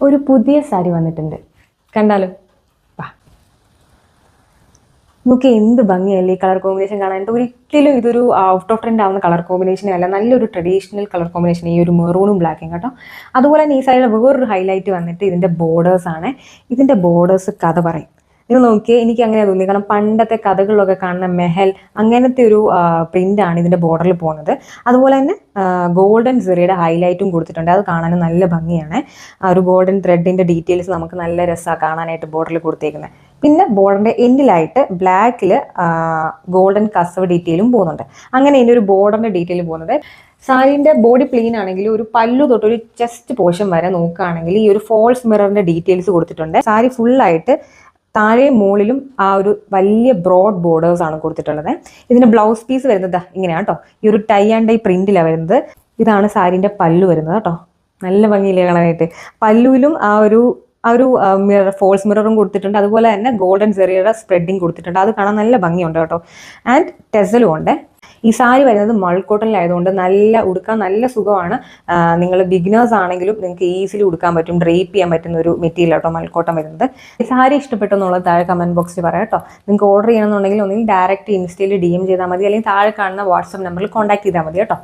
ഒരു പുതിയ സാരി വന്നിട്ടുണ്ട്, കണ്ടാലോ? വാ, നമുക്ക് എന്ത് ഭംഗിയല്ലേ ഈ കളർ കോമ്പിനേഷൻ കാണാൻ. ഒരിക്കലും ഇതൊരു ഔട്ട് ഓഫ് ട്രെൻഡ് ആവുന്ന കളർ കോമ്പിനേഷനേ അല്ല, നല്ലൊരു ട്രഡീഷണൽ കളർ കോമ്പിനേഷൻ ഈ ഒരു മെറൂണും ബ്ലാക്കും കേട്ടോ. അതുപോലെ തന്നെ ഈ സാരിയുടെ വേറൊരു ഹൈലൈറ്റ് വന്നിട്ട് ഇതിന്റെ ബോർഡേഴ്സ് ആണ്. ഇതിന്റെ ബോർഡേഴ്സ് കഥ പറയും. നിങ്ങൾ നോക്കിയേ, എനിക്ക് അങ്ങനെ തോന്നി. കാരണം പണ്ടത്തെ കഥകളിലൊക്കെ കാണുന്ന മെഹൽ അങ്ങനത്തെ ഒരു പ്രിന്റാണ് ഇതിന്റെ ബോർഡറിൽ പോകുന്നത്. അതുപോലെ തന്നെ ഗോൾഡൻ സെറിയുടെ ഹൈലൈറ്റും കൊടുത്തിട്ടുണ്ട്. അത് കാണാൻ നല്ല ഭംഗിയാണ്. ഒരു ഗോൾഡൻ ത്രെഡിന്റെ ഡീറ്റെയിൽസ് നമുക്ക് നല്ല രസമാണ് കാണാനായിട്ട് ബോർഡറിൽ കൊടുത്തേക്കുന്നത്. പിന്നെ ബോർഡറിന്റെ എൻഡിലായിട്ട് ബ്ലാക്കിൽ ഗോൾഡൻ കസവ് ഡീറ്റെയിലും പോകുന്നുണ്ട്. അങ്ങനെ ഇതിന്റെ ഒരു ബോർഡറിന്റെ ഡീറ്റെയിൽ പോകുന്നത്. സാരിന്റെ ബോഡി പ്ലെയിൻ ആണെങ്കിൽ ഒരു പല്ലു തൊട്ട് ഒരു ചെസ്റ്റ് പോർഷൻ വരെ നോക്കുകയാണെങ്കിൽ ഈ ഒരു ഫോൾസ് മിററിന്റെ ഡീറ്റെയിൽസ് കൊടുത്തിട്ടുണ്ട്. സാരി ഫുള്ളായിട്ട് താഴെ മുകളിലും ആ ഒരു വലിയ ബ്രോഡ് ബോർഡേഴ്സ് ആണ് കൊടുത്തിട്ടുള്ളത്. ഇതിന്റെ ബ്ലൗസ് പീസ് വരുന്നത് ഇങ്ങനെയാണ് കേട്ടോ. ഈ ഒരു ടൈ ആൻഡ് ഡൈ പ്രിന്റിലാണ് വരുന്നത്. ഇതാണ് സാരിന്റെ പല്ലു വരുന്നത് കേട്ടോ. നല്ല ഭംഗിയില്ലേ കാണാനായിട്ട്. പല്ലുവിലും ആ ഒരു മിറർ, ഫോൾസ് മിററും കൊടുത്തിട്ടുണ്ട്. അതുപോലെ തന്നെ ഗോൾഡൻ സെറിയുടെ സ്പ്രെഡിങ് കൊടുത്തിട്ടുണ്ട്. അത് കാണാൻ നല്ല ഭംഗിയുണ്ട് കേട്ടോ. ആൻഡ് ടെസലും ഉണ്ട്. ഈ സാരി വരുന്നത് മൾ കോട്ടണിലായതുകൊണ്ട് ഉടുക്കാൻ നല്ല സുഖമാണ്. നിങ്ങൾ ബിഗിനേഴ്സ് ആണെങ്കിലും നിങ്ങൾക്ക് ഈസിലി ഉടുക്കാൻ പറ്റും, ഡ്രേപ്പ് ചെയ്യാൻ പറ്റുന്ന ഒരു മെറ്റീരിയൽ കേട്ടോ മൾ കോട്ടൺ വരുന്നത്. ഈ സാരി ഇഷ്ടപ്പെട്ടു എന്നുള്ളത് താഴെ കമന്റ് ബോക്സിൽ പറയാം കേട്ടോ. നിങ്ങൾക്ക് ഓർഡർ ചെയ്യണമെന്നുണ്ടെങ്കിൽ ഒന്നെങ്കിൽ ഡയറക്റ്റ് ഇൻസ്റ്റയിൽ DM ചെയ്താൽ മതി, അല്ലെങ്കിൽ താഴെ കാണുന്ന വാട്സ്ആപ്പ് നമ്പറിൽ കോൺടാക്ട് ചെയ്താൽ മതി കേട്ടോ.